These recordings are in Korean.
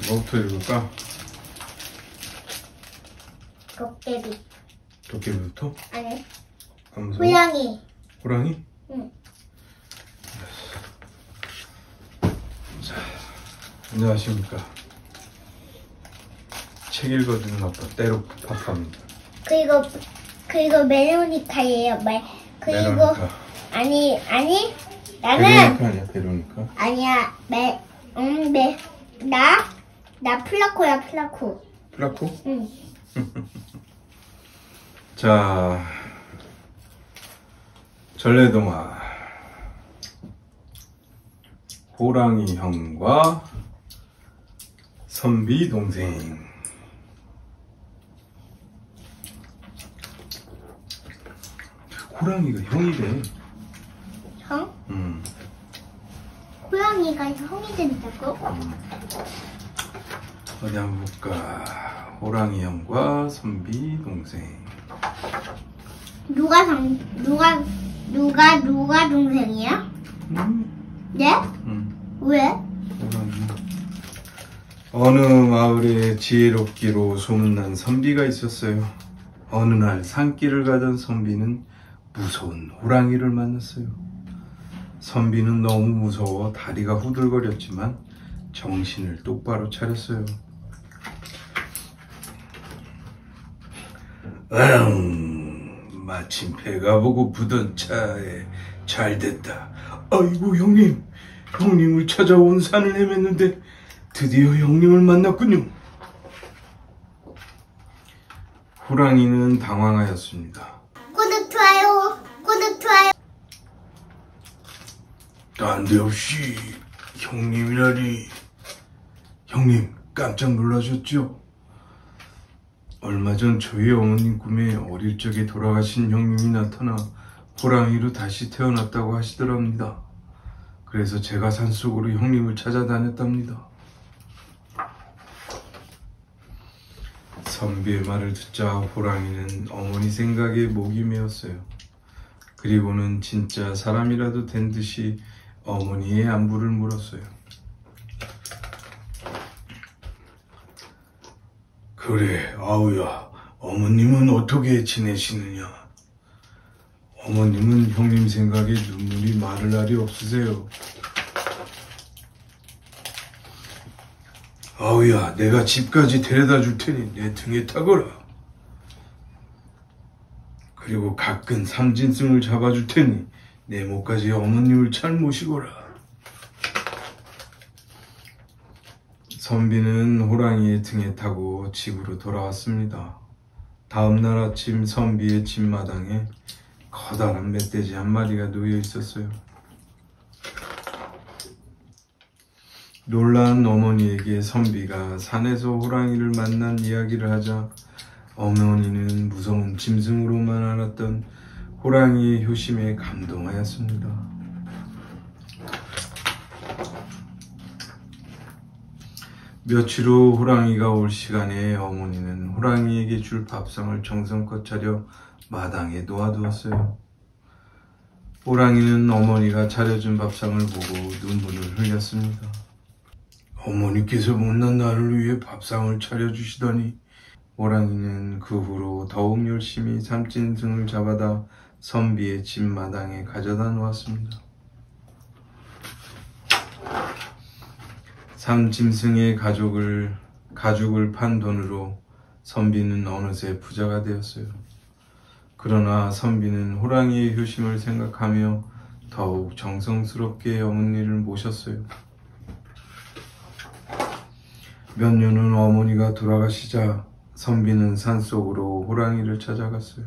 뭐부터 읽을까? 도깨비. 도깨비부터? 아니. 안 무서워? 호랑이. 호랑이? 응. 자, 안녕하십니까. 책 읽어주는 아빠 때로 밥합니다. 그리고 메로니카예요. 그리고 베로니카. 아니 나는 베로니카 아니야 베로니카? 아니야 나 플라코야 플라코. 플라코? 응. 자, 전래동화 호랑이 형과 선비 동생. 호랑이가 형이래. 형? 음. 호랑이가 형이 된다고? 어디 한번 볼까. 호랑이 형과 선비 동생. 누가 동생이야? 네? 왜? 호랑이. 어느 마을에 지혜롭기로 소문난 선비가 있었어요. 어느 날 산길을 가던 선비는 무서운 호랑이를 만났어요. 선비는 너무 무서워 다리가 후들거렸지만 정신을 똑바로 차렸어요. 마침 배가 고프던 차에 잘됐다. 아이고 형님, 형님을 찾아온 산을 헤맸는데 드디어 형님을 만났군요. 호랑이는 당황하였습니다. 구독 좋아요. 난데없이 형님이라니. 형님 깜짝 놀라셨죠? 얼마 전 저희 어머님 꿈에 어릴 적에 돌아가신 형님이 나타나 호랑이로 다시 태어났다고 하시더랍니다. 그래서 제가 산속으로 형님을 찾아다녔답니다. 선비의 말을 듣자 호랑이는 어머니 생각에 목이 메었어요. 그리고는 진짜 사람이라도 된 듯이 어머니의 안부를 물었어요. 그래, 아우야, 어머님은 어떻게 지내시느냐? 어머님은 형님 생각에 눈물이 마를 날이 없으세요. 아우야, 내가 집까지 데려다 줄 테니 내 등에 타거라. 그리고 가끔 삼진승을 잡아줄 테니 내 목까지 어머님을 잘 모시거라. 선비는 호랑이의 등에 타고 집으로 돌아왔습니다. 다음날 아침 선비의 집마당에 커다란 멧돼지 한 마리가 놓여 있었어요. 놀란 어머니에게 선비가 산에서 호랑이를 만난 이야기를 하자 어머니는 무서운 짐승으로만 알았던 호랑이의 효심에 감동하였습니다. 며칠 후 호랑이가 올 시간에 어머니는 호랑이에게 줄 밥상을 정성껏 차려 마당에 놓아두었어요. 호랑이는 어머니가 차려준 밥상을 보고 눈물을 흘렸습니다. 어머니께서 못난 나를 위해 밥상을 차려주시더니. 호랑이는 그 후로 더욱 열심히 삼진승을 잡아다 선비의 집 마당에 가져다 놓았습니다. 삼짐승의 가죽을 판 돈으로 선비는 어느새 부자가 되었어요. 그러나 선비는 호랑이의 효심을 생각하며 더욱 정성스럽게 어머니를 모셨어요. 몇 년 후 어머니가 돌아가시자 선비는 산속으로 호랑이를 찾아갔어요.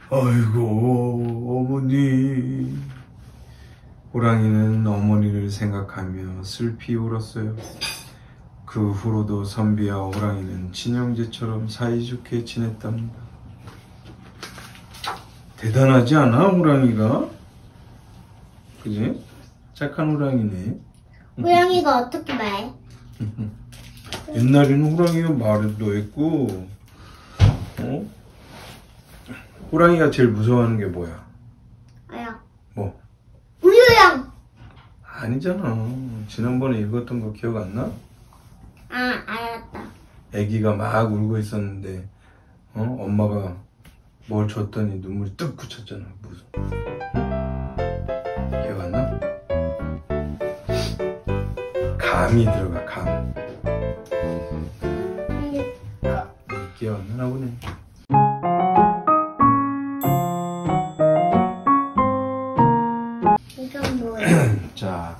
아이고 어머니. 호랑이는 어머니를 생각하며 슬피 울었어요. 그 후로도 선비와 호랑이는 친형제처럼 사이좋게 지냈답니다. 대단하지 않아 호랑이가? 그지? 착한 호랑이네. 호랑이가 어떻게 말해? 옛날에는 호랑이가 말도 했고, 호랑이가 제일 무서워하는 게 뭐야? 아야. 뭐? 우유랑. 아니잖아. 지난번에 읽었던 거 기억 안 나? 아, 알았다. 아기가 막 울고 있었는데 엄마가 뭘 줬더니 눈물이 뚝 그쳤잖아. 무슨 기억 안 나? 감이 들어가. 감. 기억 안 나나 보네. 이건 뭐야? 자,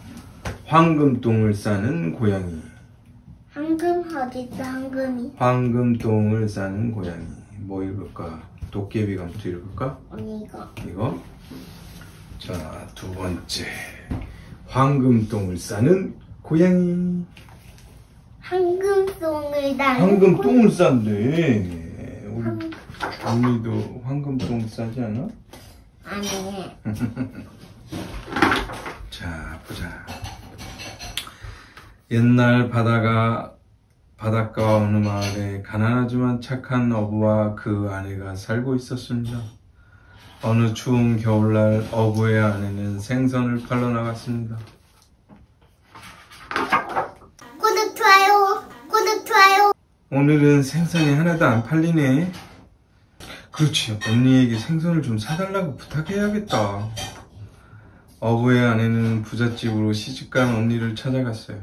황금똥을 싸는 고양이. 황금 어딨어, 황금이? 황금똥을 싸는 고양이. 뭐 읽을까? 도깨비가 먼저 읽을까? 언니 이거. 이거. 자, 두 번째. 황금똥을 싸는 고양이. 황금똥을 난. 황금똥을 싼대. 우리 언니도 황금똥 싸지 않아? 아니. 자, 보자. 옛날 바닷가 어느 마을에 가난하지만 착한 어부와 그 아내가 살고 있었습니다. 어느 추운 겨울날 어부의 아내는 생선을 팔러 나갔습니다. 구독, 좋아요. 구독, 좋아요. 오늘은 생선이 하나도 안 팔리네. 그렇지, 언니에게 생선을 좀 사달라고 부탁해야겠다. 어부의 아내는 부잣집으로 시집간 언니를 찾아갔어요.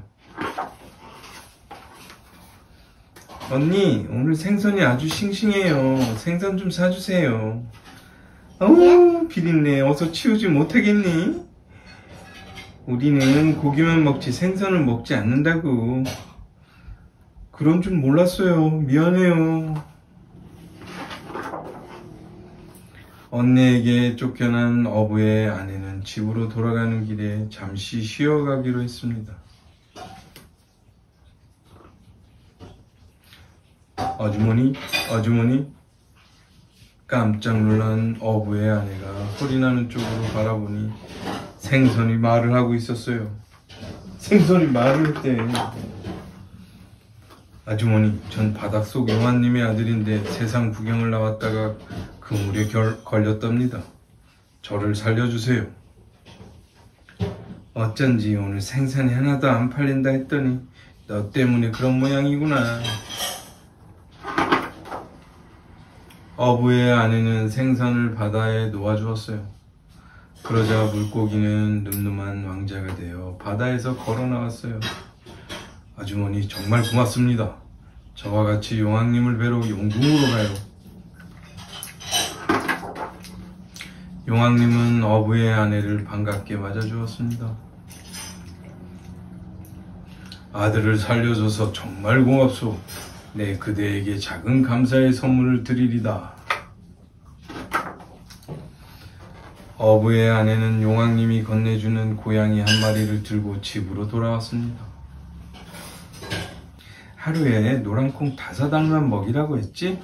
언니, 오늘 생선이 아주 싱싱해요. 생선 좀 사주세요. 비린내. 어서 치우지 못하겠니? 우리는 고기만 먹지 생선을 먹지 않는다고. 그런 줄 몰랐어요. 미안해요. 언니에게 쫓겨난 어부의 아내는 집으로 돌아가는 길에 잠시 쉬어가기로 했습니다. 아주머니. 깜짝 놀란 어부의 아내가 소리나는 쪽으로 바라보니 생선이 말을 하고 있었어요. 생선이 말을 했대. 아주머니, 전 바닷속 용환님의 아들인데 세상 구경을 나왔다가 그물에 걸렸답니다. 저를 살려주세요. 어쩐지 오늘 생선이 하나도 안 팔린다 했더니 너 때문에 그런 모양이구나. 어부의 아내는 생선을 바다에 놓아주었어요. 그러자 물고기는 늠름한 왕자가 되어 바다에서 걸어 나왔어요. 아주머니, 정말 고맙습니다. 저와 같이 용왕님을 뵈러 용궁으로 가요. 용왕님은 어부의 아내를 반갑게 맞아주었습니다. 아들을 살려줘서 정말 고맙소. 네, 그대에게 작은 감사의 선물을 드리리다. 어부의 아내는 용왕님이 건네주는 고양이 한 마리를 들고 집으로 돌아왔습니다. 하루에 노란콩 5알만 먹이라고 했지?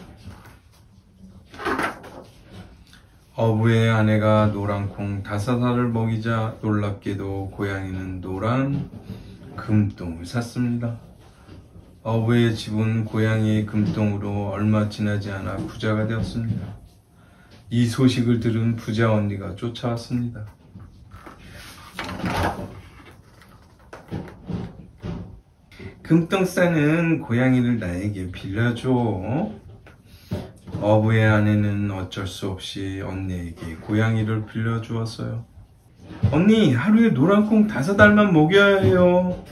어부의 아내가 노란콩 5알을 먹이자 놀랍게도 고양이는 노란 금똥을 샀습니다. 어부의 집은 고양이의 금똥으로 얼마 지나지 않아 부자가 되었습니다. 이 소식을 들은 부자 언니가 쫓아왔습니다. 금똥 싸는 고양이를 나에게 빌려줘. 어부의 아내는 어쩔 수 없이 언니에게 고양이를 빌려주었어요. 언니, 하루에 노란콩 5알만 먹여야 해요.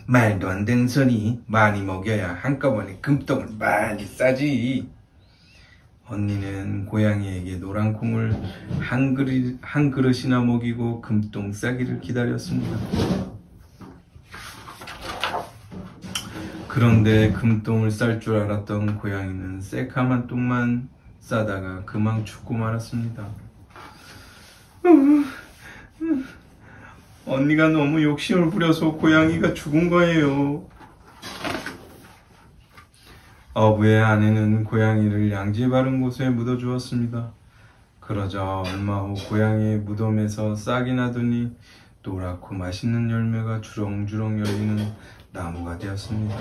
말도 안 되는 소리. 많이 먹여야 한꺼번에 금똥을 많이 싸지. 언니는 고양이에게 노란콩을 한 그릇이나 먹이고 금똥 싸기를 기다렸습니다. 그런데 금똥을 쌀 줄 알았던 고양이는 새카만 똥만 싸다가 그만 죽고 말았습니다. 언니가 너무 욕심을 부려서 고양이가 죽은 거예요. 어부의 아내는 고양이를 양지 바른 곳에 묻어주었습니다. 그러자 얼마 후 고양이의 무덤에서 싹이 나더니 노랗고 맛있는 열매가 주렁주렁 열리는 나무가 되었습니다.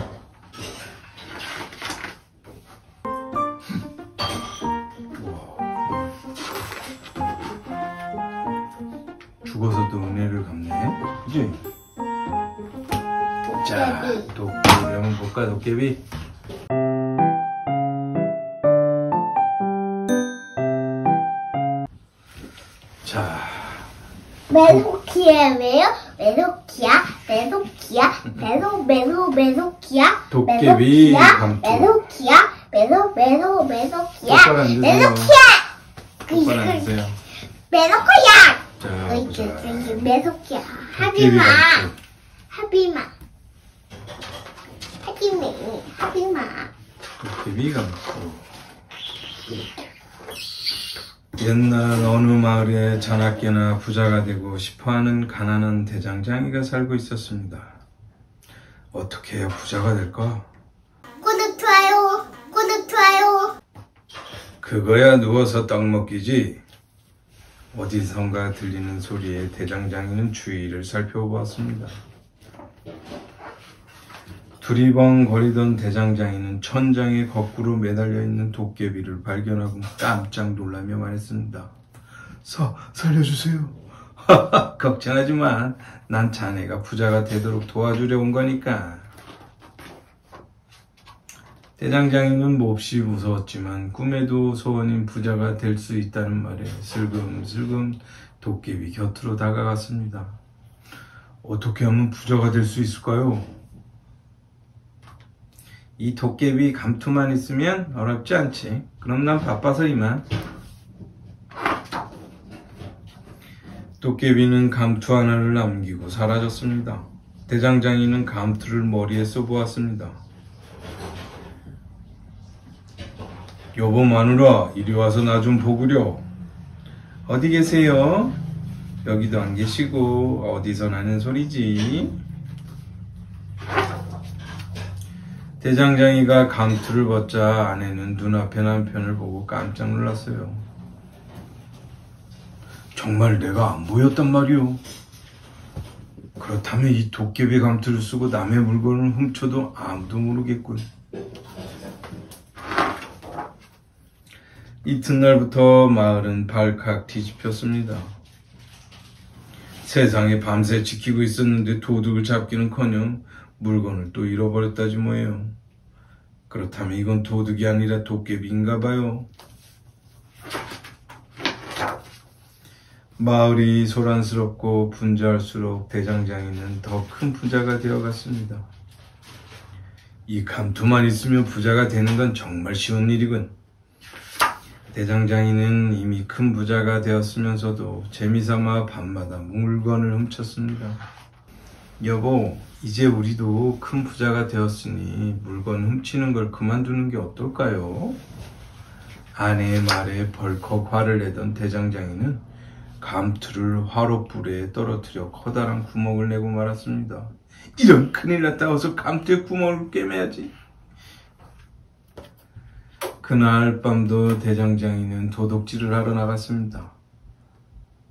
죽어서도 은혜를 갚네. 그지? 자, 도깨비. 도깨비 한번 볼까, 도깨비? 자, 메소키야 왜요? 메소키야 메소키야 도깨비 감투. 메소키야 똑바로 앉으세요. 메소키야 똑바로 앉으세요. 메소키야 자, 보자. 메소키야 도깨비 하지마 감투. 하지마 도깨비 감투. 옛날 어느 마을에 자나깨나 부자가 되고 싶어하는 가난한 대장장이가 살고 있었습니다. 어떻게 해야 부자가 될까? 구독 좋아요 그거야 누워서 떡 먹기지. 어디선가 들리는 소리에 대장장이는 주위를 살펴보았습니다. 두리번거리던 대장장이는 천장에 거꾸로 매달려 있는 도깨비를 발견하고 깜짝 놀라며 말했습니다. 살려주세요. 걱정하지 마. 난 자네가 부자가 되도록 도와주려 온 거니까. 대장장이는 몹시 무서웠지만 꿈에도 소원인 부자가 될 수 있다는 말에 슬금슬금 도깨비 곁으로 다가갔습니다. 어떻게 하면 부자가 될 수 있을까요? 이 도깨비 감투만 있으면 어렵지 않지. 그럼 난 바빠서 이만. 도깨비는 감투 하나를 남기고 사라졌습니다. 대장장이는 감투를 머리에 써보았습니다. 여보 마누라, 이리 와서 나 좀 보구려. 어디 계세요? 여기도 안 계시고 어디서 나는 소리지? 대장장이가 감투를 벗자 아내는 눈앞에 남편을 보고 깜짝 놀랐어요. 정말 내가 안 보였단 말이오. 그렇다면 이 도깨비 감투를 쓰고 남의 물건을 훔쳐도 아무도 모르겠군. 이튿날부터 마을은 발칵 뒤집혔습니다. 세상에 밤새 지키고 있었는데 도둑을 잡기는커녕 물건을 또 잃어버렸다지 뭐예요. 그렇다면 이건 도둑이 아니라 도깨비인가 봐요. 마을이 소란스럽고 분주할수록 대장장이는 더 큰 부자가 되어갔습니다. 이 감투만 있으면 부자가 되는 건 정말 쉬운 일이군. 대장장이는 이미 큰 부자가 되었으면서도 재미삼아 밤마다 물건을 훔쳤습니다. 여보, 이제 우리도 큰 부자가 되었으니 물건 훔치는 걸 그만두는 게 어떨까요? 아내의 말에 벌컥 화를 내던 대장장이는 감투를 화롯불에 떨어뜨려 커다란 구멍을 내고 말았습니다. 이런 큰일 났다. 어서 감투에 구멍을 꿰매야지. 그날 밤도 대장장이는 도둑질을 하러 나갔습니다.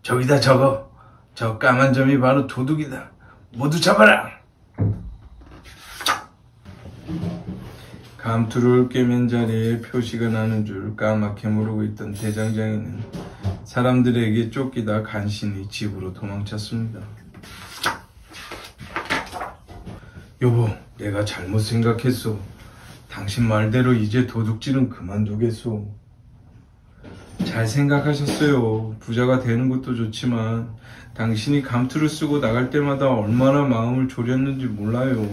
저기다 저거. 저 까만 점이 바로 도둑이다. 모두 잡아라. 감투를 꿰맨 자리에 표시가 나는 줄 까맣게 모르고 있던 대장장이는 사람들에게 쫓기다 간신히 집으로 도망쳤습니다. 여보, 내가 잘못 생각했어. 당신 말대로 이제 도둑질은 그만두겠소. 잘 생각하셨어요. 부자가 되는 것도 좋지만 당신이 감투를 쓰고 나갈 때마다 얼마나 마음을 졸였는지 몰라요.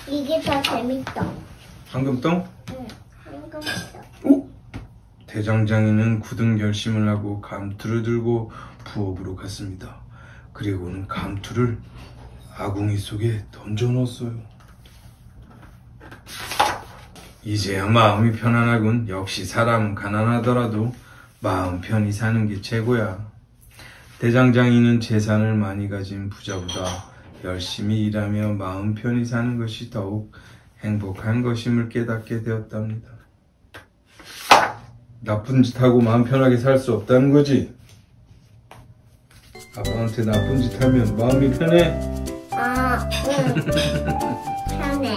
이게 더 재밌다. 황금똥? 응, 황금똥. 오? 대장장이는 굳은 결심을 하고 감투를 들고 부엌으로 갔습니다. 그리고는 감투를 아궁이 속에 던져넣었어요. 이제야 마음이 편안하군. 역시 사람은 가난하더라도 마음 편히 사는 게 최고야. 대장장이는 재산을 많이 가진 부자보다 열심히 일하며 마음 편히 사는 것이 더욱 행복한 것임을 깨닫게 되었답니다. 나쁜 짓 하고 마음 편하게 살 수 없다는 거지? 아빠한테 나쁜 짓 하면 마음이 편해? 아, 응. 편해.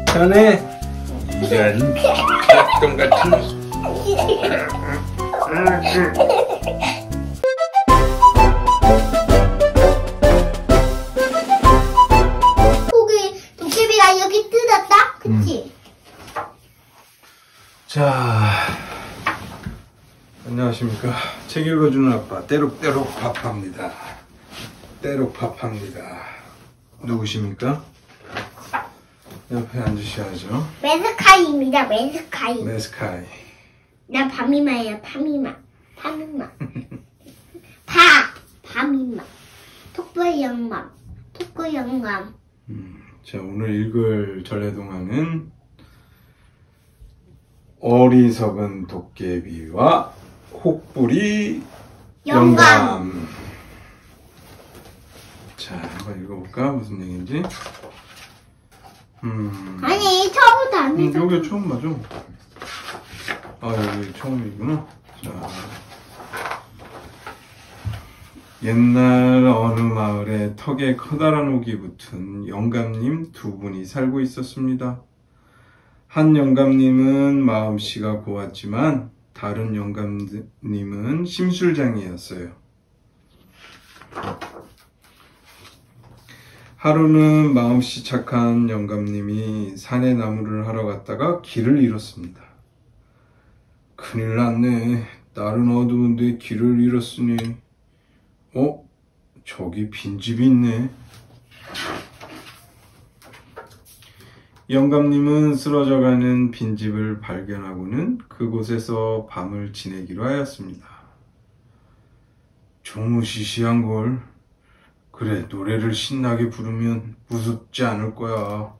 편해? 이런 똥 같은 안녕하십니까. 책 읽어주는 아빠 때록때록 밥합니다. 때록밥합니다. 누구십니까? 옆에 앉으셔야죠. 메스카이입니다. 메스카이. 메스카이. 나 밤이마예요. 밤이마. 밤이마. 톡보영맘. 자, 오늘 읽을 전래동화는 어리석은 도깨비와 혹부리 영감. 자, 한번 읽어볼까? 무슨 얘기인지. 아니, 처음부터 안 해서. 여기 처음 맞아. 여기 처음이구나. 자. 옛날 어느 마을에 턱에 커다란 옥이 붙은 영감님 두 분이 살고 있었습니다. 한 영감님은 마음씨가 고왔지만 다른 영감님은 심술쟁이였어요. 하루는 마음씨 착한 영감님이 산에 나무를 하러 갔다가 길을 잃었습니다. 큰일 났네. 날은 어두운데 길을 잃었으니. 저기 빈집이 있네. 영감님은 쓰러져가는 빈집을 발견하고는 그곳에서 밤을 지내기로 하였습니다. 조무시시한걸. 그래, 노래를 신나게 부르면 무섭지 않을 거야.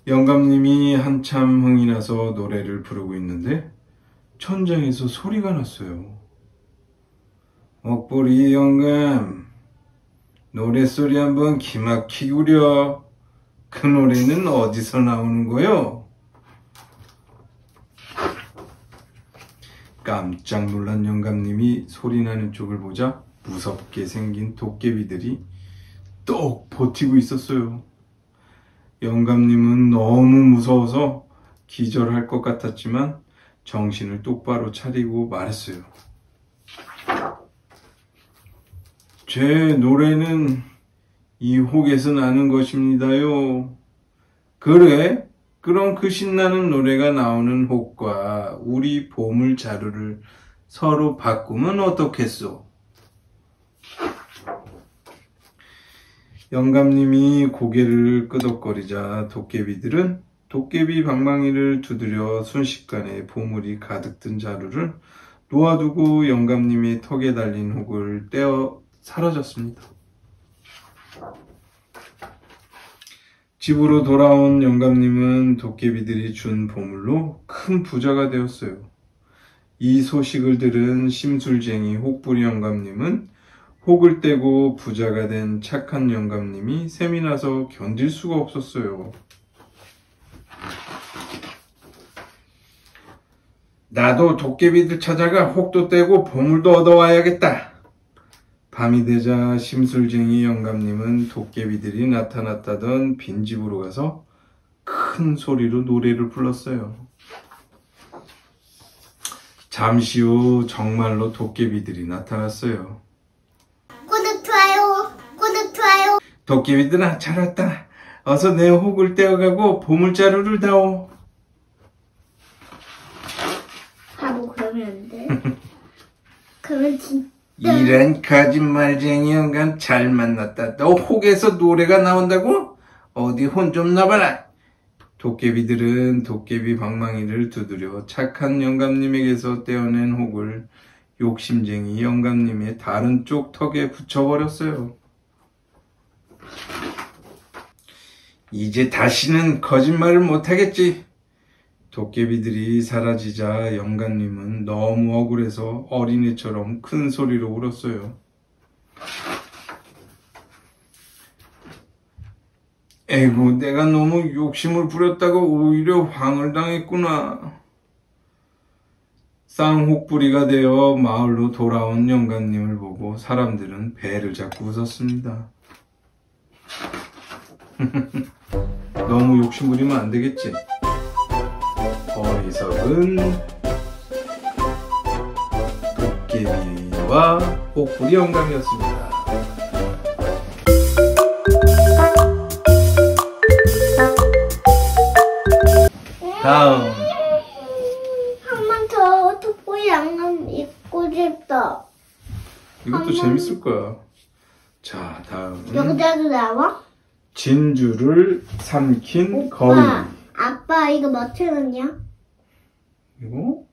영감님이 한참 흥이 나서 노래를 부르고 있는데 천장에서 소리가 났어요. 혹부리 영감, 노랫소리 한번 기막히구려. 그 노래는 어디서 나오는 거요? 깜짝 놀란 영감님이 소리나는 쪽을 보자 무섭게 생긴 도깨비들이 똑 버티고 있었어요. 영감님은 너무 무서워서 기절할 것 같았지만 정신을 똑바로 차리고 말했어요. 제 노래는 이 혹에서 나는 것입니다요. 그래? 그럼 그 신나는 노래가 나오는 혹과 우리 보물자루를 서로 바꾸면 어떻겠소? 영감님이 고개를 끄덕거리자 도깨비들은 도깨비 방망이를 두드려 순식간에 보물이 가득 든 자루를 놓아두고 영감님이 턱에 달린 혹을 떼어 사라졌습니다. 집으로 돌아온 영감님은 도깨비들이 준 보물로 큰 부자가 되었어요. 이 소식을 들은 심술쟁이 혹부리 영감님은 혹을 떼고 부자가 된 착한 영감님이 셈이 나서 견딜 수가 없었어요. 나도 도깨비들 찾아가 혹도 떼고 보물도 얻어와야겠다. 밤이 되자 심술쟁이 영감님은 도깨비들이 나타났다던 빈집으로 가서 큰 소리로 노래를 불렀어요. 잠시 후 정말로 도깨비들이 나타났어요. 구독, 좋아요. 도깨비들아, 잘 왔다. 어서 내 혹을 떼어가고 보물자루를 다오. 바보, 그러면 안 돼. 그러면 진짜. 이런 거짓말쟁이 영감 잘 만났다. 너 혹에서 노래가 나온다고? 어디 혼 좀 나봐라. 도깨비들은 도깨비 방망이를 두드려 착한 영감님에게서 떼어낸 혹을 욕심쟁이 영감님의 다른 쪽 턱에 붙여버렸어요. 이제 다시는 거짓말을 못하겠지. 도깨비들이 사라지자 영감님은 너무 억울해서 어린애처럼 큰 소리로 울었어요. 에이구, 내가 너무 욕심을 부렸다고 오히려 황을 당했구나. 쌍혹부리가 되어 마을로 돌아온 영감님을 보고 사람들은 배를 잡고 웃었습니다. 너무 욕심부리면 안 되겠지. 어리석은 도깨비와 혹부리 영감이었습니다. 다음 재밌다. 이것도 재밌을 거야. 자, 다음. 여기다도 나와? 진주를 삼킨 거위. 아빠 이거 몇천 원이야? 이거?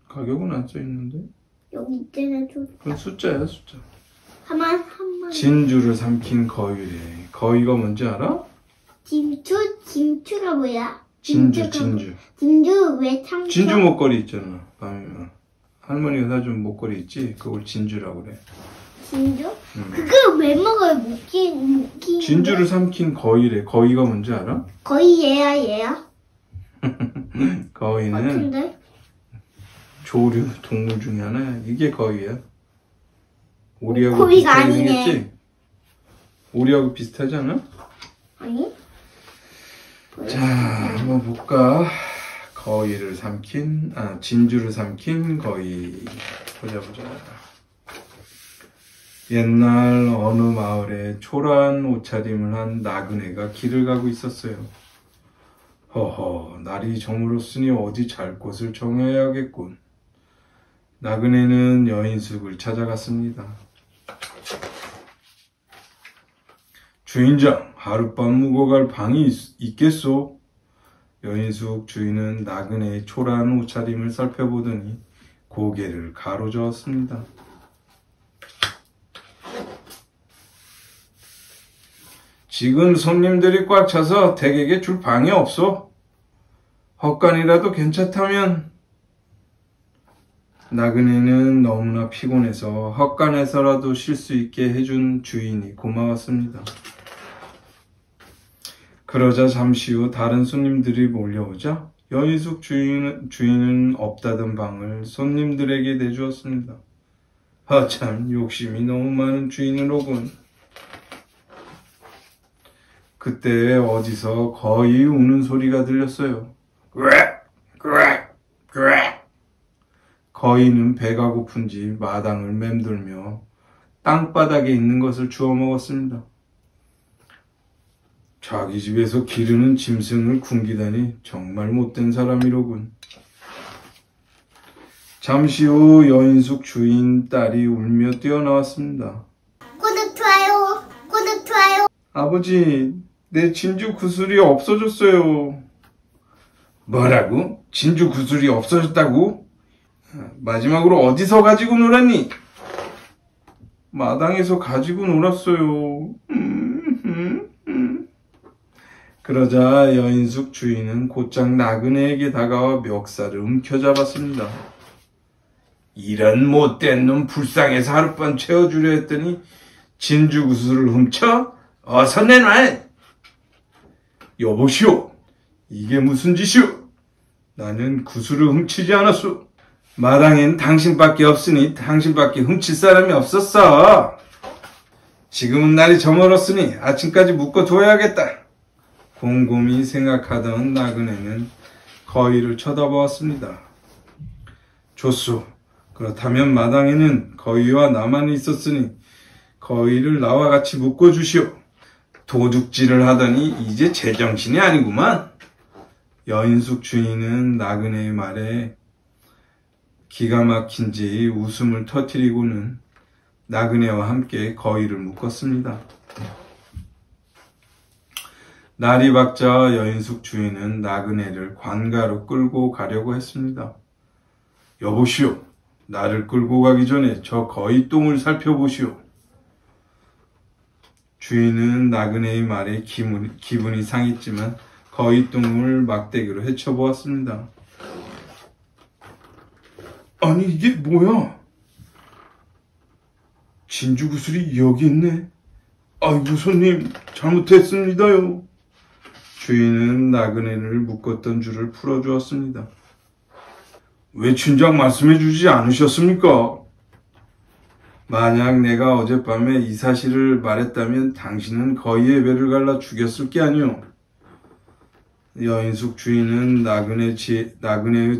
가격은 안 써있는데? 여기 있잖아. 그건 숫자야, 숫자. 한만 진주를 삼킨 거위래. 거위가 뭔지 알아? 진주가 뭐야? 진주. 진주 왜 삼켜? 진주 목걸이 있잖아. 할머니가 사준 목걸이 있지? 그걸 진주라고 그래. 진주? 그걸 왜 먹어요? 못 진주를 삼킨 거위래. 거위가 뭔지 알아? 거의 얘야? 거위는 같은데? 조류 동물 중에 하나야. 이게 거위야. 오리하고 거위가 비슷하게 아니네. 생겼지? 오리하고 비슷하지 않아? 아니? 자, 한번 볼까? 진주를 삼킨 거위. 보자. 옛날 어느 마을에 초라한 옷차림을 한 나그네가 길을 가고 있었어요. 허허, 날이 저물었으니 어디 잘 곳을 정해야겠군. 나그네는 여인숙을 찾아갔습니다. 주인장, 하룻밤 묵어 갈 방이 있겠소? 여인숙 주인은 나그네의 초라한 옷차림을 살펴보더니 고개를 가로저었습니다. 지금 손님들이 꽉 차서 댁에게 줄 방이 없어. 헛간이라도 괜찮다면. 나그네는 너무나 피곤해서 헛간에서라도 쉴 수 있게 해준 주인이 고마웠습니다. 그러자 잠시 후 다른 손님들이 몰려오자 여인숙 주인은 없다던 방을 손님들에게 내주었습니다. 참 욕심이 너무 많은 주인으로군. 그때 어디서 거의 우는 소리가 들렸어요. 거인은 배가 고픈지 마당을 맴돌며 땅바닥에 있는 것을 주워 먹었습니다. 자기 집에서 기르는 짐승을 굶기다니 정말 못된 사람이로군. 잠시 후 여인숙 주인 딸이 울며 뛰어나왔습니다. 구독, 좋아요. 아버지, 내 진주 구슬이 없어졌어요. 뭐라고? 진주 구슬이 없어졌다고? 마지막으로 어디서 가지고 놀았니? 마당에서 가지고 놀았어요. 그러자 여인숙 주인은 곧장 나그네에게 다가와 멱살을 움켜잡았습니다. 이런 못된 놈, 불쌍해서 하룻밤 채워주려 했더니 진주 구슬을 훔쳐? 어서 내놔! 여보시오, 이게 무슨 짓이오? 나는 구슬을 훔치지 않았소. 마당엔 당신밖에 없으니 당신밖에 훔칠 사람이 없었어. 지금은 날이 저물었으니 아침까지 묶어둬야겠다. 곰곰이 생각하던 나그네는 거위를 쳐다보았습니다. 좋소. 그렇다면 마당에는 거위와 나만 있었으니 거위를 나와 같이 묶어주시오. 도둑질을 하더니 이제 제정신이 아니구만. 여인숙 주인은 나그네의 말에 기가 막힌지 웃음을 터뜨리고는 나그네와 함께 거위를 묶었습니다. 날이 밝자 여인숙 주인은 나그네를 관가로 끌고 가려고 했습니다. 여보시오, 나를 끌고 가기 전에 저 거위 똥을 살펴보시오. 주인은 나그네의 말에 기분이 상했지만 거위 똥을 막대기로 헤쳐보았습니다. 아니, 이게 뭐야? 진주 구슬이 여기 있네. 아이고, 손님, 잘못했습니다요. 주인은 나그네를 묶었던 줄을 풀어주었습니다. 왜 진작 말씀해주지 않으셨습니까? 만약 내가 어젯밤에 이 사실을 말했다면 당신은 거위의 배를 갈라 죽였을 게 아니오. 여인숙 주인은 나그네의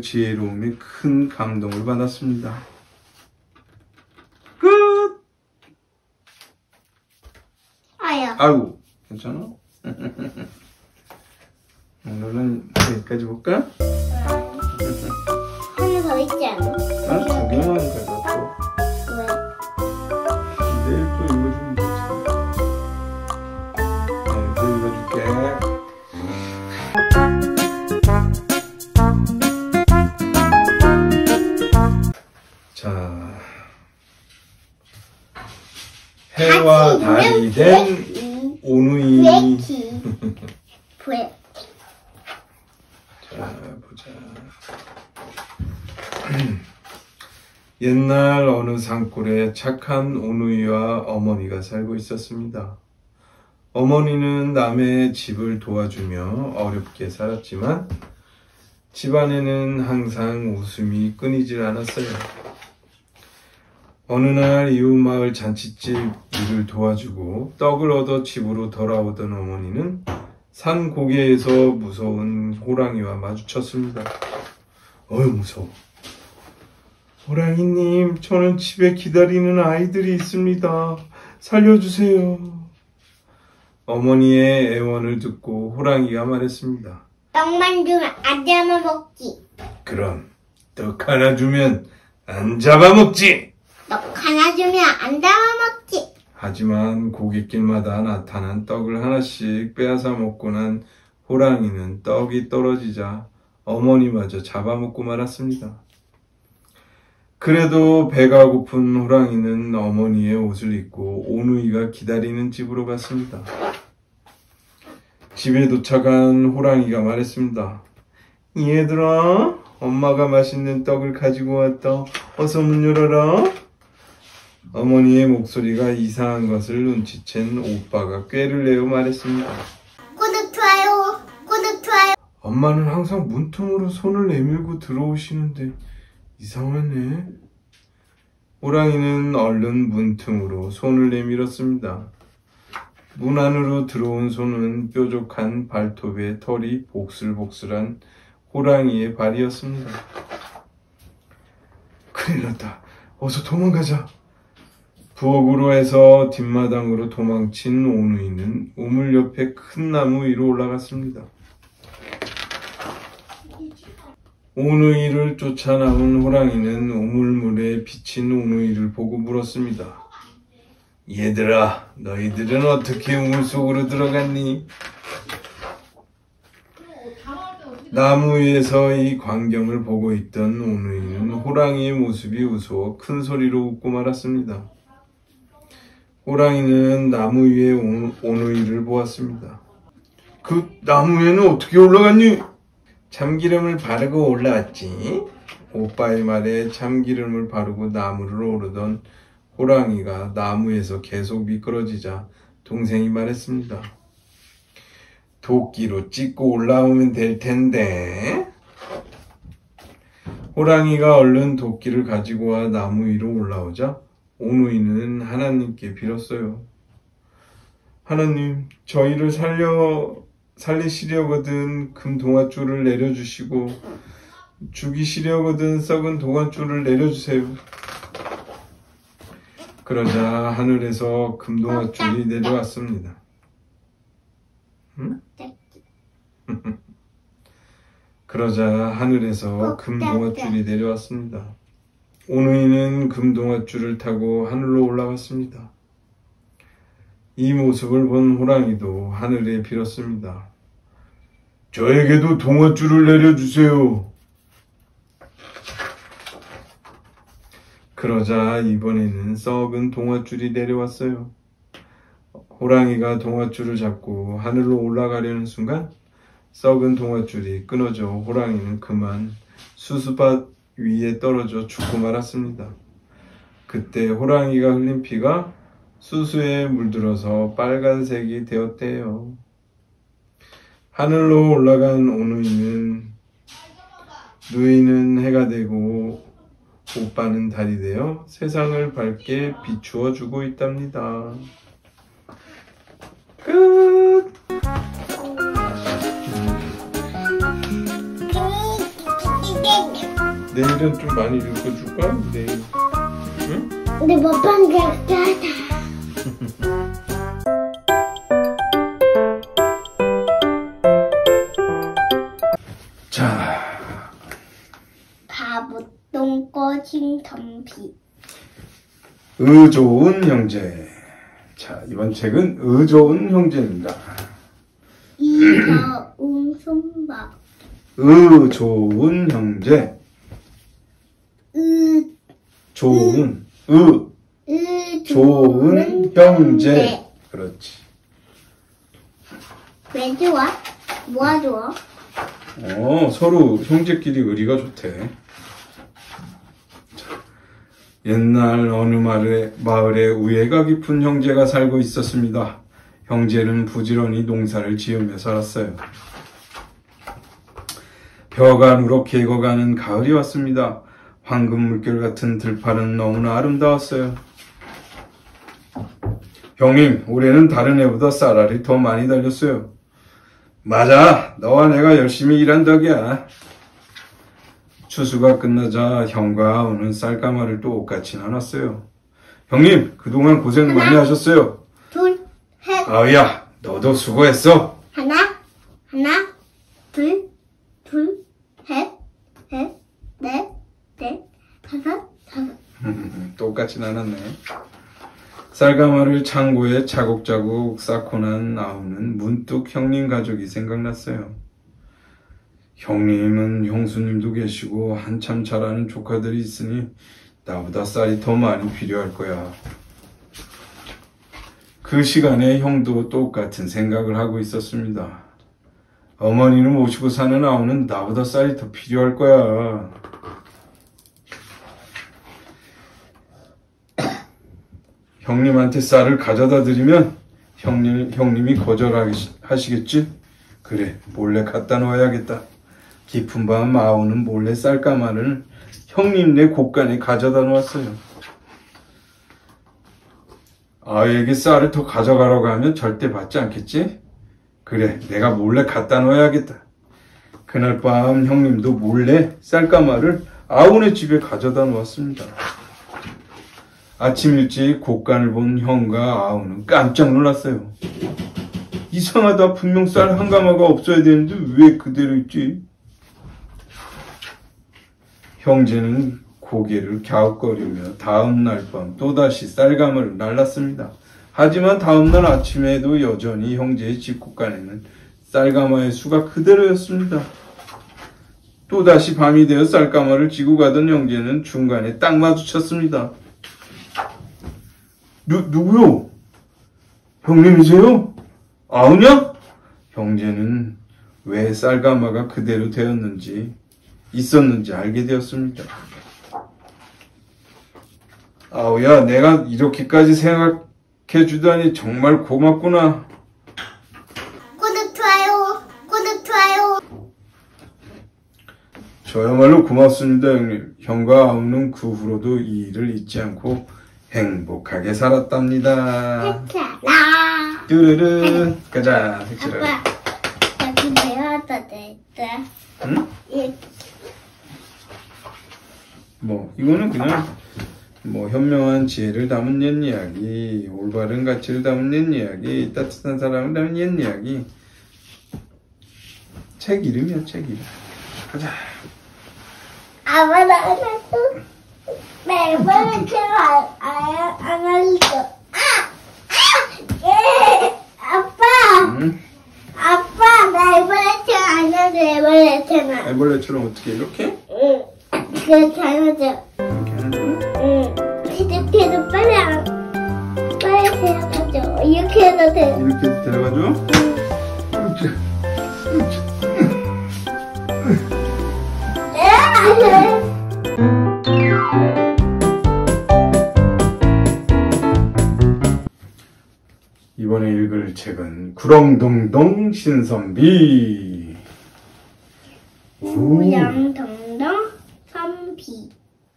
지혜로움에 큰 감동을 받았습니다. 끝! 아이고, 괜찮아? 오늘은 여기까지 볼까? 하나 더 있지 않아? 아, 구경하는 거야, 또. 해와 달이 된 오누이. 브레이키. 브레. 자, 보자. 옛날 어느 산골에 착한 오누이와 어머니가 살고 있었습니다. 어머니는 남의 집을 도와주며 어렵게 살았지만 집안에는 항상 웃음이 끊이질 않았어요. 어느 날 이웃마을 잔칫집 일을 도와주고 떡을 얻어 집으로 돌아오던 어머니는 산 고개에서 무서운 호랑이와 마주쳤습니다. 어휴, 무서워. 호랑이님, 저는 집에 기다리는 아이들이 있습니다. 살려주세요. 어머니의 애원을 듣고 호랑이가 말했습니다. 떡만 주면 안 잡아먹지. 그럼 떡 하나 주면 안 잡아먹지. 떡 하나 주면 안 잡아먹지. 하지만 고깃길마다 나타난 떡을 하나씩 빼앗아 먹고 난 호랑이는 떡이 떨어지자 어머니마저 잡아먹고 말았습니다. 그래도 배가 고픈 호랑이는 어머니의 옷을 입고 오누이가 기다리는 집으로 갔습니다. 집에 도착한 호랑이가 말했습니다. 얘들아, 엄마가 맛있는 떡을 가지고 왔다. 어서 문 열어라. 어머니의 목소리가 이상한 것을 눈치챈 오빠가 꾀를 내어 말했습니다. 구독, 좋아요. 구독, 좋아요. 엄마는 항상 문틈으로 손을 내밀고 들어오시는데 이상하네. 호랑이는 얼른 문틈으로 손을 내밀었습니다. 문 안으로 들어온 손은 뾰족한 발톱에 털이 복슬복슬한 호랑이의 발이었습니다. 큰일 났다. 어서 도망가자. 부엌으로 해서 뒷마당으로 도망친 오누이는 우물 옆에 큰 나무 위로 올라갔습니다. 오누이를 쫓아 나온 호랑이는 우물물에 비친 오누이를 보고 물었습니다. 얘들아, 너희들은 어떻게 우물 속으로 들어갔니? 나무 위에서 이 광경을 보고 있던 오누이는 호랑이의 모습이 우스워 큰 소리로 웃고 말았습니다. 호랑이는 나무 위에 오누이를 보았습니다. 그 나무 위에는 어떻게 올라갔니? 참기름을 바르고 올라왔지. 오빠의 말에 참기름을 바르고 나무를 오르던 호랑이가 나무에서 계속 미끄러지자 동생이 말했습니다. 도끼로 찍고 올라오면 될 텐데. 호랑이가 얼른 도끼를 가지고 와 나무 위로 올라오자 오누이는 하나님께 빌었어요. 하나님, 저희를 살리시려거든 금 동아줄을 내려주시고 죽이시려거든 썩은 동아줄을 내려주세요. 그러자 하늘에서 금 동아줄이 내려왔습니다. 응? 그러자 하늘에서 금 동아줄이 내려왔습니다. 오누이는 금 동아줄을 타고 하늘로 올라갔습니다. 이 모습을 본 호랑이도 하늘에 빌었습니다. 저에게도 동아줄을 내려주세요. 그러자 이번에는 썩은 동아줄이 내려왔어요. 호랑이가 동아줄을 잡고 하늘로 올라가려는 순간 썩은 동아줄이 끊어져 호랑이는 그만 수수밭 위에 떨어져 죽고 말았습니다. 그때 호랑이가 흘린 피가 수수에 물들어서 빨간색이 되었대요. 하늘로 올라간 누이는 해가 되고 오빠는 달이 되어 세상을 밝게 비추어 주고 있답니다. 끝! 내일은 좀 많이 읽어줄까? 내일. 응? 근데 먹방 같다. 자, 바보 똥꼬진 덤비. 좋은 형제. 자, 이번 책은 좋은 형제입니다. 이거 웃음밥. 좋은 형제. 좋은. 좋은 형제. 그렇지. 왜 좋아? 뭐가 좋아? 서로 형제끼리 의리가 좋대. 자, 옛날 어느 마을에 우애가 깊은 형제가 살고 있었습니다. 형제는 부지런히 농사를 지으며 살았어요. 벼가 누렇게 익어가는 가을이 왔습니다. 황금 물결 같은 들판은 너무나 아름다웠어요. 형님, 올해는 다른 해보다 쌀알이 더 많이 달렸어요. 맞아, 너와 내가 열심히 일한 덕이야. 추수가 끝나자 형과 아우는 쌀가마를 똑같이 나눴어요. 형님, 그동안 고생 많이 하셨어요. 둘, 셋. 아우야, 너도 수고했어. 하나, 둘, 셋, 넷, 다섯. 똑같이 나눴네. 쌀가마를 창고에 차곡차곡 쌓고 난 아우는 문득 형님 가족이 생각났어요. 형님은 형수님도 계시고 한참 잘하는 조카들이 있으니 나보다 쌀이 더 많이 필요할 거야. 그 시간에 형도 똑같은 생각을 하고 있었습니다. 어머니를 모시고 사는 아우는 나보다 쌀이 더 필요할 거야. 형님한테 쌀을 가져다 드리면 형님이 거절하시겠지? 그래, 몰래 갖다 놓아야겠다. 깊은 밤 아우는 몰래 쌀가마를 형님네 곳간에 가져다 놓았어요. 아우에게 쌀을 더 가져가라고 하면 절대 받지 않겠지? 그래, 내가 몰래 갖다 놓아야겠다. 그날 밤 형님도 몰래 쌀가마를 아우네 집에 가져다 놓았습니다. 아침 일찍 곳간을 본 형과 아우는 깜짝 놀랐어요. 이상하다, 분명 쌀 한 가마가 없어야 되는데 왜 그대로 있지? 형제는 고개를 갸웃거리며 다음 날 밤 또다시 쌀가마를 날랐습니다. 하지만 다음 날 아침에도 여전히 형제의 집 곳간에는 쌀가마의 수가 그대로였습니다. 또다시 밤이 되어 쌀가마를 지고 가던 형제는 중간에 딱 마주쳤습니다. 누구요? 형님이세요? 아우냐? 형제는 왜 쌀가마가 그대로 있었는지 알게 되었습니다. 아우야, 내가 이렇게까지 생각해 주다니 정말 고맙구나. 구독, 좋아요. 저야말로 고맙습니다, 형님. 형과 아우는 그 후로도 이 일을 잊지 않고 행복하게 살았답니다. 색깔아. 뚜르르. 가자, 색칠하자. 아빠, 여기 배워도 됐다. 응? 이거는 그냥 현명한 지혜를 담은 옛 이야기, 올바른 가치를 담은 옛 이야기, 따뜻한 사랑을 담은 옛 이야기. 책 이름이야, 책 이름. 가자. 아빠, 나도 매번 안 할거. 아빠. 응? 아빠, 나 이번에 안 해도 이번에 애벌레처럼 어떻게 이렇게? 응. 그렇게 안 하죠. 이렇게 하는 거야? 응. 그래도 빨리 데려가죠. 이렇게 해도 돼. 이렇게 데려가줘? 그렇지. 이번에 읽을 책은 구렁동동 신선비. 구렁동동 선비.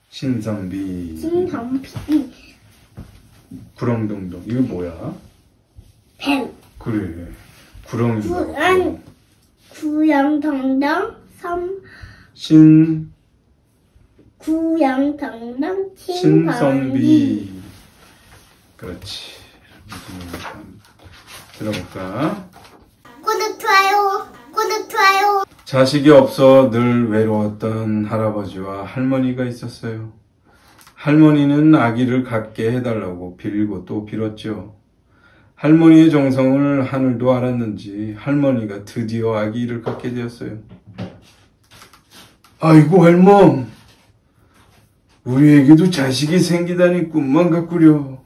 신선비. 구렁동동. 이거 뭐야? 뱀. 그래. 구렁이. 구렁동동 구렁동동 신선비. 그렇지. 들어볼까? 구독, 좋아요. 자식이 없어 늘 외로웠던 할아버지와 할머니가 있었어요. 할머니는 아기를 갖게 해달라고 빌고 또 빌었죠. 할머니의 정성을 하늘도 알았는지 할머니가 드디어 아기를 갖게 되었어요. 아이고 할멈, 우리에게도 자식이 생기다니 꿈만 같구려.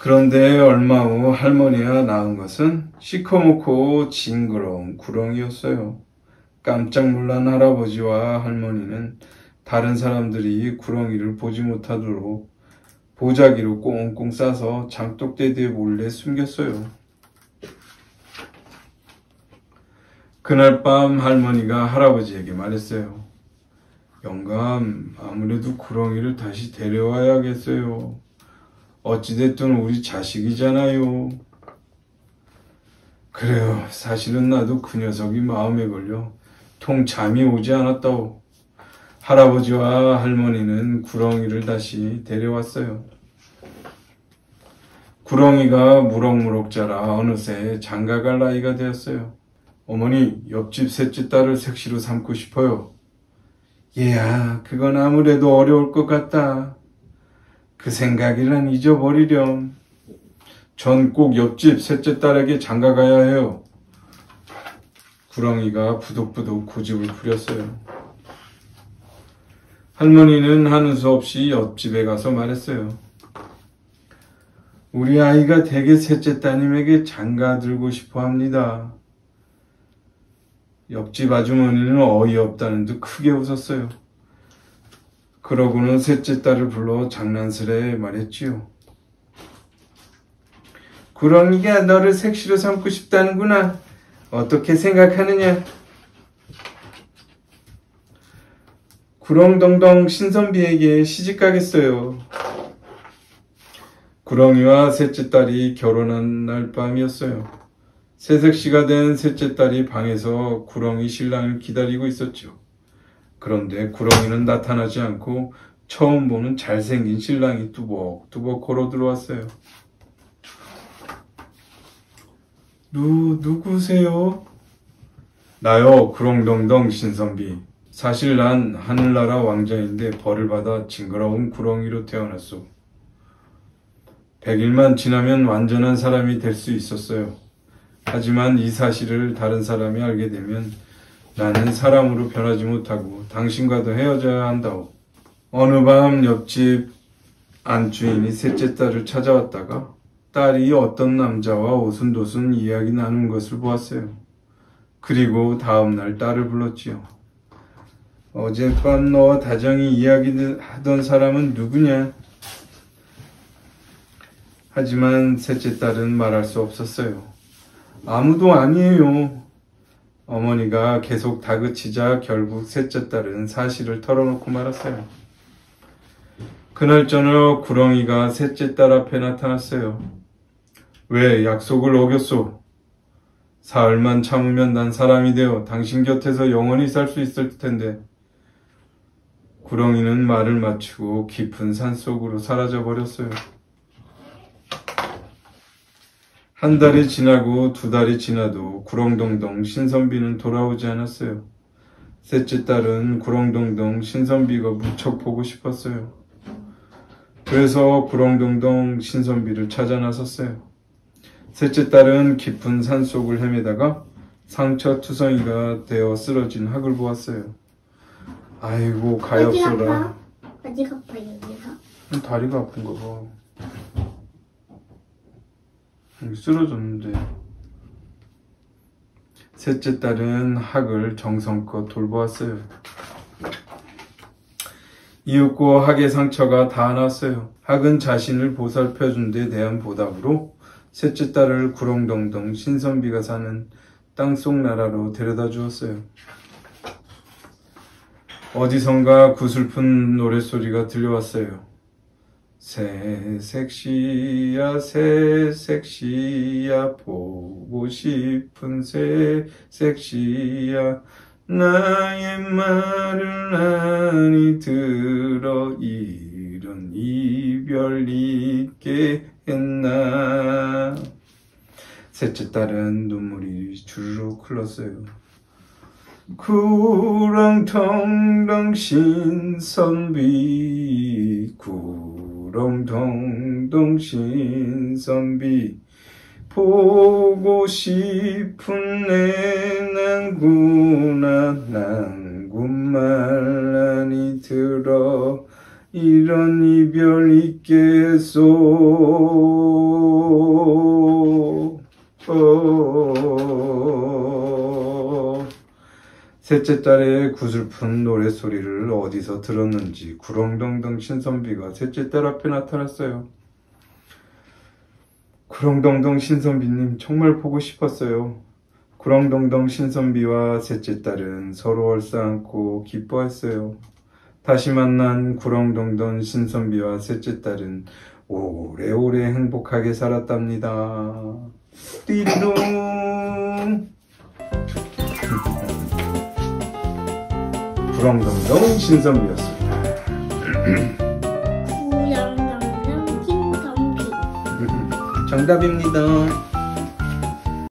그런데 얼마 후 할머니가 낳은 것은 시커멓고 징그러운 구렁이였어요. 깜짝 놀란 할아버지와 할머니는 다른 사람들이 구렁이를 보지 못하도록 보자기로 꽁꽁 싸서 장독대 뒤에 몰래 숨겼어요. 그날 밤 할머니가 할아버지에게 말했어요. 영감, 아무래도 구렁이를 다시 데려와야겠어요. 어찌됐든 우리 자식이잖아요. 그래요. 사실은 나도 그 녀석이 마음에 걸려 통 잠이 오지 않았다오. 할아버지와 할머니는 구렁이를 다시 데려왔어요. 구렁이가 무럭무럭 자라 어느새 장가갈 나이가 되었어요. 어머니, 옆집 셋째 딸을 색시로 삼고 싶어요. 얘야, 그건 아무래도 어려울 것 같다. 그 생각이란 잊어버리렴. 전 꼭 옆집 셋째 딸에게 장가가야 해요. 구렁이가 부득부득 고집을 부렸어요. 할머니는 하는 수 없이 옆집에 가서 말했어요. 우리 아이가 대개 셋째 따님에게 장가들고 싶어 합니다. 옆집 아주머니는 어이없다는 듯 크게 웃었어요. 그러고는 셋째 딸을 불러 장난스레 말했지요. 구렁이가 너를 색시로 삼고 싶다는구나. 어떻게 생각하느냐? 구렁덩덩 신선비에게 시집가겠어요. 구렁이와 셋째 딸이 결혼한 날 밤이었어요. 새색시가 된 셋째 딸이 방에서 구렁이 신랑을 기다리고 있었죠. 그런데 구렁이는 나타나지 않고 처음 보는 잘생긴 신랑이 뚜벅뚜벅 걸어 들어왔어요. 누구세요? 나요, 구렁덩덩 신선비. 사실 난 하늘나라 왕자인데 벌을 받아 징그러운 구렁이로 태어났소. 100일만 지나면 완전한 사람이 될 수 있었어요. 하지만 이 사실을 다른 사람이 알게 되면 나는 사람으로 변하지 못하고 당신과도 헤어져야 한다오. 어느 밤 옆집 안주인이 셋째 딸을 찾아왔다가 딸이 어떤 남자와 오순도순 이야기 나눈 것을 보았어요. 그리고 다음날 딸을 불렀지요. 어젯밤 너와 다정히 이야기하던 사람은 누구냐? 하지만 셋째 딸은 말할 수 없었어요. 아무도 아니에요. 어머니가 계속 다그치자 결국 셋째 딸은 사실을 털어놓고 말았어요. 그날 저녁 구렁이가 셋째 딸 앞에 나타났어요. 왜 약속을 어겼소? 사흘만 참으면 난 사람이 되어 당신 곁에서 영원히 살 수 있을 텐데. 구렁이는 말을 마치고 깊은 산속으로 사라져 버렸어요. 한 달이 지나고 두 달이 지나도 구렁덩덩 신선비는 돌아오지 않았어요. 셋째 딸은 구렁덩덩 신선비가 무척 보고 싶었어요. 그래서 구렁덩덩 신선비를 찾아 나섰어요. 셋째 딸은 깊은 산속을 헤매다가 상처투성이가 되어 쓰러진 학을 보았어요. 아이고 가엾어라. 어디가 아파요, 여기가? 다리가 아픈가 봐. 여기 쓰러졌는데. 셋째 딸은 학을 정성껏 돌보았어요. 이윽고 학의 상처가 다 나았어요. 학은 자신을 보살펴준 데 대한 보답으로 셋째 딸을 구렁덩덩 신선비가 사는 땅속 나라로 데려다 주었어요. 어디선가 구슬픈 노랫소리가 들려왔어요. 새색시야 새색시야 보고 싶은 새색시야 나의 말을 아니 들어 이런 이별 있겠나. 셋째 딸은 눈물이 주르륵 흘렀어요. 구렁텅덩 신선비 구렁텅덩 신선비 보고 싶은 내 난구나 난구말라니 들어 이런 이별 있겠소. 셋째 딸의 구슬픈 노랫소리를 어디서 들었는지 구렁덩덩 신선비가 셋째 딸 앞에 나타났어요. 구렁덩덩 신선비님 정말 보고 싶었어요. 구렁덩덩 신선비와 셋째 딸은 서로 얼싸안고 기뻐했어요. 다시 만난 구렁덩덩 신선비와 셋째 딸은 오래오래 행복하게 살았답니다. 띠리롱. 구렁덩덩 신선비였습니다. 구렁덩덩 신선비. 정답입니다.